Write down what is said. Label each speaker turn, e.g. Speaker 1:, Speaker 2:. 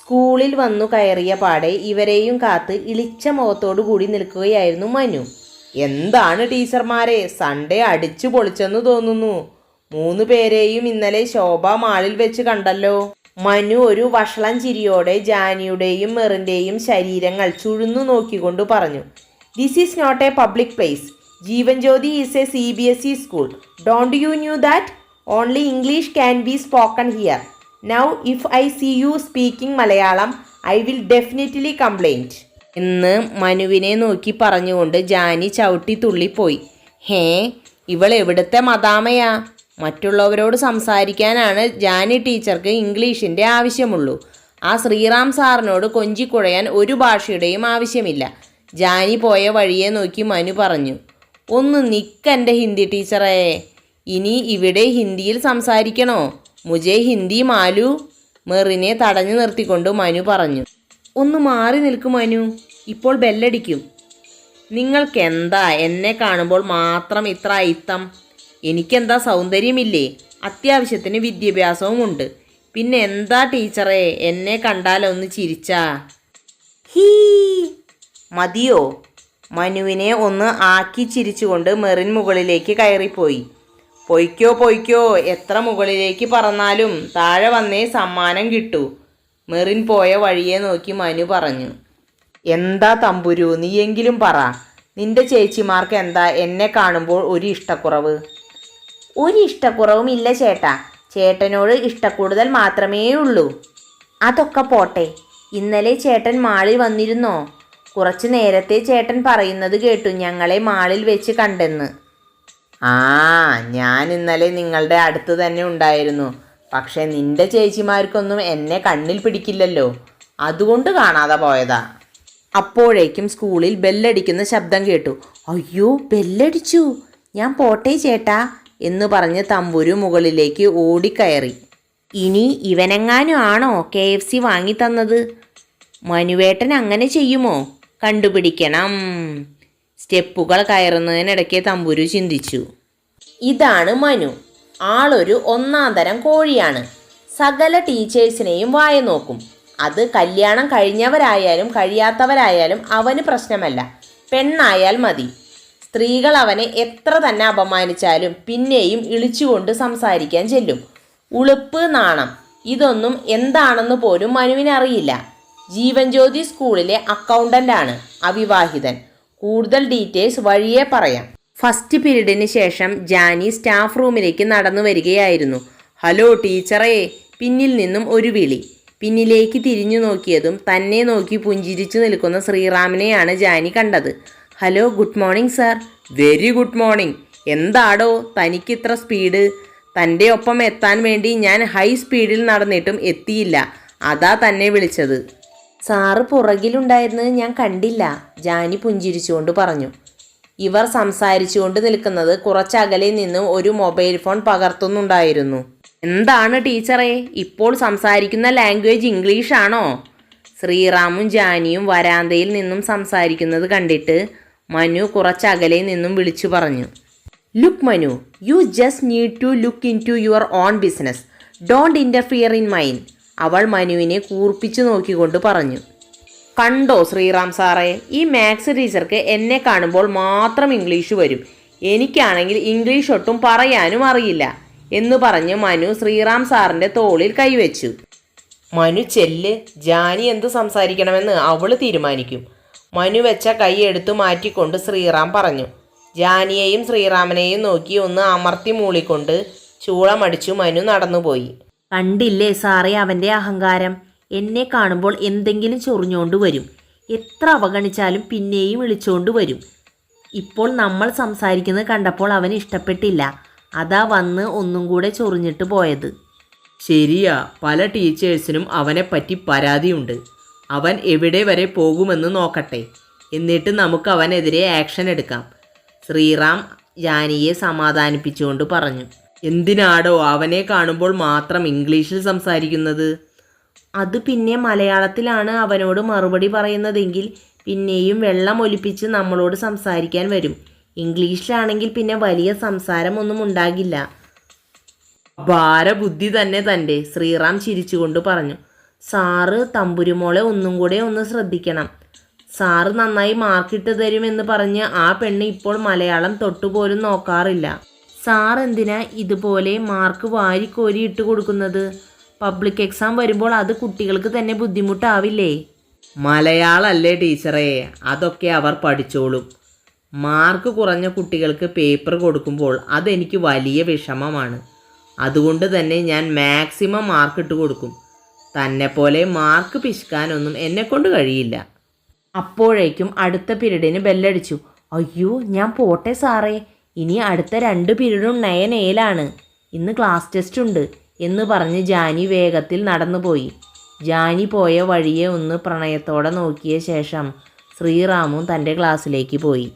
Speaker 1: സ്കൂളിൽ വന്നു കയറിയ പാടെ ഇവരെയും കാത്ത് ഇളിച്ച മുഖത്തോടു കൂടി നിൽക്കുകയായിരുന്നു മനു. എന്താണ് ടീച്ചർമാരെ, സൺഡേ അടിച്ചു പൊളിച്ചെന്ന് തോന്നുന്നു. 3 പേരെയും ഇന്നലെ ശോഭ മാളിൽ വെച്ച് കണ്ടല്ലോ. മനു ഒരു വഷളൻ ചിരിയോടെ ജാനിയുടെയും മെറിൻ്റെയും ശരീരങ്ങൾ ചുഴുന്നു നോക്കിക്കൊണ്ട് പറഞ്ഞു. This is not a public place. Jeevan Jyothi is a CBSE school. Don't you knew that? Only English can be spoken here. Now if I see you speaking Malayalam I will definitely complaint എന്ന് മനുവിനെ നോക്കി പറഞ്ഞുകൊണ്ട് ജാനി ചവിട്ടി തുള്ളിപ്പോയി. ഹേ, ഇവൾ എവിടുത്തെ മദാമയാ? മറ്റുള്ളവരോട് സംസാരിക്കാനാണ് ജാനി ടീച്ചർക്ക് ഇംഗ്ലീഷിൻ്റെ ആവശ്യമുള്ളൂ. ആ ശ്രീറാം സാറിനോട് കൊഞ്ചിക്കുഴയാൻ ഒരു ഭാഷയുടെയും ആവശ്യമില്ല. ജാനി പോയ വഴിയെ നോക്കി മനു പറഞ്ഞു. ഒന്ന് നിൽക്കെൻ്റെ ഹിന്ദി ടീച്ചറേ, ഇനി ഇവിടെ ഹിന്ദിയിൽ സംസാരിക്കണോ? മുജേ ഹിന്ദി മാലു. മെറിനെ തടഞ്ഞു നിർത്തിക്കൊണ്ട് മനു പറഞ്ഞു. ഒന്ന് മാറി നിൽക്കും മനു, ഇപ്പോൾ ബെല്ലടിക്കും. നിങ്ങൾക്കെന്താ എന്നെ കാണുമ്പോൾ മാത്രം ഇത്ര അയിത്തം? എനിക്കെന്താ സൗന്ദര്യമില്ലേ? അത്യാവശ്യത്തിന് വിദ്യാഭ്യാസവും ഉണ്ട്. പിന്നെ എന്താ ടീച്ചറേ, എന്നെ കണ്ടാലൊന്ന് ചിരിച്ചാ? ഹീ, മതിയോ? മനുവിനെ ഒന്ന് ആക്കി ചിരിച്ചുകൊണ്ട് മെറിൻ മുകളിലേക്ക് കയറിപ്പോയി. പൊയ്ക്കോ പൊയ്ക്കോ, എത്ര മുകളിലേക്ക് പറന്നാലും താഴെ വന്നേ സമ്മാനം കിട്ടൂ. മെറിൻ പോയ വഴിയെ നോക്കി മനു പറഞ്ഞു. എന്താ തമ്പുരു, നീയെങ്കിലും പറ. നിന്റെ ചേച്ചിമാർക്ക് എന്താ എന്നെ കാണുമ്പോൾ ഒരു ഇഷ്ടക്കുറവ്? ഒരു ഇഷ്ടക്കുറവും ഇല്ല ചേട്ടാ. ചേട്ടനോട് ഇഷ്ടക്കൂടുതൽ മാത്രമേ ഉള്ളൂ. അതൊക്കെ പോട്ടെ, ഇന്നലെ ചേട്ടൻ മാളിൽ വന്നിരുന്നോ? കുറച്ചു നേരത്തെ ചേട്ടൻ പറയുന്നത് കേട്ടു ഞങ്ങളെ മാളിൽ വെച്ച് കണ്ടെന്ന്. ആ, ഞാൻ ഇന്നലെ നിങ്ങളുടെ അടുത്ത് തന്നെ ഉണ്ടായിരുന്നു. പക്ഷെ നിന്റെ ചേച്ചിമാർക്കൊന്നും എന്നെ കണ്ണിൽ പിടിക്കില്ലല്ലോ, അതുകൊണ്ട് കാണാതെ പോയതാ. അപ്പോഴേക്കും സ്കൂളിൽ ബെല്ലടിക്കുന്ന ശബ്ദം കേട്ടു. അയ്യോ, ബെല്ലടിച്ചു, ഞാൻ പോട്ടെ ചേട്ടാ എന്ന് പറഞ്ഞ് തമ്പുരു മുകളിലേക്ക് ഓടിക്കയറി. ഇനി ഇവനെങ്ങാനും ആണോ KFC വാങ്ങിത്തന്നത്? മനുവേട്ടൻ അങ്ങനെ ചെയ്യുമോ? കണ്ടുപിടിക്കണം. സ്റ്റെപ്പുകൾ കയറുന്നതിനിടയ്ക്ക് തമ്പുരു ചിന്തിച്ചു. ഇതാണ് മനു. ആളൊരു ഒന്നാം തരം കോഴിയാണ്. സകല ടീച്ചേഴ്സിനെയും വായ നോക്കും. അത് കല്യാണം കഴിഞ്ഞവരായാലും കഴിയാത്തവരായാലും അവന് പ്രശ്നമല്ല. പെണ്ണായാൽ മതി. സ്ത്രീകൾ അവനെ എത്ര തന്നെ അപമാനിച്ചാലും പിന്നെയും ഇളിച്ചുകൊണ്ട് സംസാരിക്കാൻ ചെല്ലും. ഉളുപ്പ്, നാണം, ഇതൊന്നും എന്താണെന്ന് പോലും മനുവിനറിയില്ല. ജീവൻ ജ്യോതി സ്കൂളിലെ അക്കൗണ്ടൻ്റാണ്, അവിവാഹിതൻ. കൂടുതൽ ഡീറ്റെയിൽസ് വഴിയേ പറയാം. ഫസ്റ്റ് പീരീഡിന് ശേഷം ജാനി സ്റ്റാഫ് റൂമിലേക്ക് നടന്നു വരികയായിരുന്നു. ഹലോ ടീച്ചറേ, പിന്നിൽ നിന്നും ഒരു വിളി. പിന്നിലേക്ക് തിരിഞ്ഞു നോക്കിയതും തന്നെ നോക്കി പുഞ്ചിരിച്ചു നിൽക്കുന്ന ശ്രീറാമിനെയാണ് ജാനി കണ്ടത്. Hello, good morning sir. Very good morning. എന്താടോ തനിക്കിത്ര സ്പീഡ്? തൻ്റെ ഒപ്പം എത്താൻ വേണ്ടി ഞാൻ ഹൈ സ്പീഡിൽ നടന്നിട്ടും എത്തിയില്ല, അതാ തന്നെ വിളിച്ചത്. സാറ് പുറകിലുണ്ടായിരുന്നത് ഞാൻ കണ്ടില്ല, ജാനി പുഞ്ചിരിച്ചുകൊണ്ട് പറഞ്ഞു. ഇവർ സംസാരിച്ചുകൊണ്ട് നിൽക്കുന്നത് കുറച്ചകലെ നിന്നും ഒരു മൊബൈൽ ഫോൺ പകർത്തുന്നുണ്ടായിരുന്നു. എന്താണ് ടീച്ചറേ, ഇപ്പോൾ സംസാരിക്കുന്ന ലാംഗ്വേജ് ഇംഗ്ലീഷാണോ? ശ്രീറാമും ജാനിയും വരാന്തയിൽ നിന്നും സംസാരിക്കുന്നത് കണ്ടിട്ട് മനു കുറച്ചകലെ നിന്നും വിളിച്ചു പറഞ്ഞു. Look Manu, you just need to look in to your own business. Don't interfere in mine. അവൾ മനുവിനെ കൂർപ്പിച്ചു നോക്കിക്കൊണ്ട് പറഞ്ഞു. കണ്ടോ ശ്രീറാം സാറേ, ഈ മാത്സ് ടീച്ചർക്ക് എന്നെ കാണുമ്പോൾ മാത്രം ഇംഗ്ലീഷ് വരും. എനിക്കാണെങ്കിൽ ഇംഗ്ലീഷ് ഒട്ടും പറയാനും അറിയില്ല എന്ന് പറഞ്ഞ് മനു ശ്രീറാം സാറിൻ്റെ തോളിൽ കൈവച്ചു. മനു ചെല്ല്, ജാനി എന്ത് സംസാരിക്കണമെന്ന് അവൾ തീരുമാനിക്കും. മനു വെച്ച കൈ എടുത്തു മാറ്റിക്കൊണ്ട് ശ്രീറാം പറഞ്ഞു. ജാനിയെയും ശ്രീറാമിനെയും നോക്കി ഒന്ന് അമർത്തി മൂളിക്കൊണ്ട് ചൂളമടിച്ചു മനു നടന്നുപോയി. കണ്ടില്ലേ സാറേ അവൻ്റെ അഹങ്കാരം. എന്നെ കാണുമ്പോൾ എന്തെങ്കിലും ചൊറിഞ്ഞുകൊണ്ട് വരും. എത്ര അവഗണിച്ചാലും പിന്നെയും വിളിച്ചുകൊണ്ട് വരും. ഇപ്പോൾ നമ്മൾ സംസാരിക്കുന്നത് കണ്ടപ്പോൾ അവന് ഇഷ്ടപ്പെട്ടില്ല, അതാ വന്ന് ഒന്നും കൂടെ ചൊറിഞ്ഞിട്ട് പോയത്. ശരിയാ, പല ടീച്ചേഴ്സിനും അവനെപ്പറ്റി പരാതിയുണ്ട്. അവൻ എവിടെ വരെ പോകുമെന്ന് നോക്കട്ടെ, എന്നിട്ട് നമുക്ക് അവനെതിരെ ആക്ഷൻ എടുക്കാം. ശ്രീറാം ജാനിയെ സമാധാനിപ്പിച്ചുകൊണ്ട് പറഞ്ഞു. എന്തിനാടോ അവനെ കാണുമ്പോൾ മാത്രം ഇംഗ്ലീഷിൽ സംസാരിക്കുന്നത്? അത് പിന്നെ മലയാളത്തിലാണ് അവനോട് മറുപടി പറയുന്നതെങ്കിൽ പിന്നെയും വെള്ളം ഒലിപ്പിച്ച് നമ്മളോട് സംസാരിക്കാൻ വരും. ഇംഗ്ലീഷിലാണെങ്കിൽ പിന്നെ വലിയ സംസാരമൊന്നും ഉണ്ടാകില്ല. ഭാരബുദ്ധി തന്നെ തൻ്റെ, ശ്രീറാം ചിരിച്ചുകൊണ്ട് പറഞ്ഞു. സാറ് തമ്പുരുമോളെ ഒന്നും കൂടെ ഒന്ന് ശ്രദ്ധിക്കണം. സാറ് നന്നായി മാർക്കിട്ട് തരുമെന്ന് പറഞ്ഞ് ആ പെണ്ണ് ഇപ്പോൾ മലയാളം തൊട്ടുപോലും നോക്കാറില്ല. സാർ എന്തിനാ ഇതുപോലെ മാർക്ക് വാരിക്കോരി ഇട്ട് കൊടുക്കുന്നത്? പബ്ലിക് എക്സാം വരുമ്പോൾ അത് കുട്ടികൾക്ക് തന്നെ ബുദ്ധിമുട്ടാവില്ലേ? മലയാളമല്ലേ ടീച്ചറേ, അതൊക്കെ അവർ പഠിച്ചോളും. മാർക്ക് കുറഞ്ഞ കുട്ടികൾക്ക് പേപ്പർ കൊടുക്കുമ്പോൾ അതെനിക്ക് വലിയ വിഷമമാണ്. അതുകൊണ്ട് തന്നെ ഞാൻ മാക്സിമം മാർക്ക് ഇട്ട് കൊടുക്കും. തന്നെപ്പോലെ മാർക്ക് പിശുക്കാനൊന്നും എന്നെക്കൊണ്ട് കഴിയില്ല. അപ്പോഴേക്കും അടുത്ത പീരീഡിന് ബെല്ലടിച്ചു. അയ്യോ, ഞാൻ പോട്ടെ സാറേ, ഇനി അടുത്ത 2 പീരീഡും 9Aയിലാണ്. ഇന്ന് ക്ലാസ് ടെസ്റ്റ് ഉണ്ട് എന്ന് പറഞ്ഞ് ജാനി വേഗത്തിൽ നടന്നുപോയി. ജാനി പോയ വഴിയെ ഒന്ന് പ്രണയത്തോടെ നോക്കിയ ശേഷം ശ്രീറാമും തൻ്റെ ക്ലാസ്സിലേക്ക് പോയി.